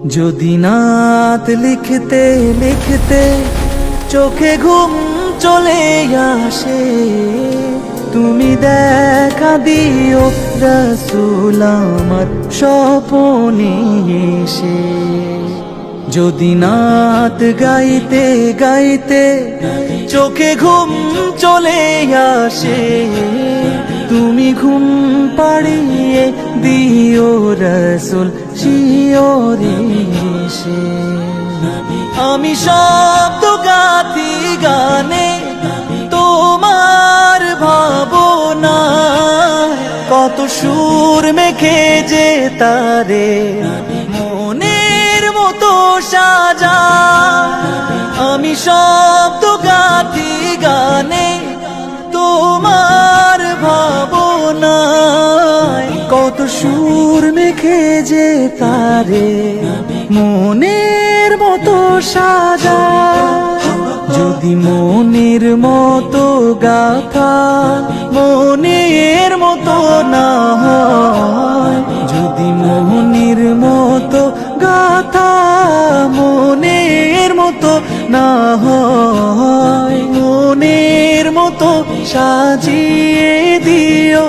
যদি নাত লিখতে লিখতে চোখে ঘুম চলে আসে, তুমি দেখা দিও রাসূল আমার স্বপনে এসে। যদি নাত গাইতে গাইতে চোখে ঘুম চলে আসে, তুমি ঘুম পাড়িয়ে দিও রাসূল শিয়রে এসে। আমি শব্দ গাথি গানে তোমার ভাবনা, কত সুর মেখে যে তারে মনের মতো সাজা। আমি শব্দ গাথি গানে তোমার ভাবনা, কত সুর মেখে যে তারে মনের মতো সাজা। যদি মনের মতো গাথা মনের মতো না হয়, যদি মনের মতো গাথা মনের মতো না হয়, মনের মতো সাজিয়ে দিও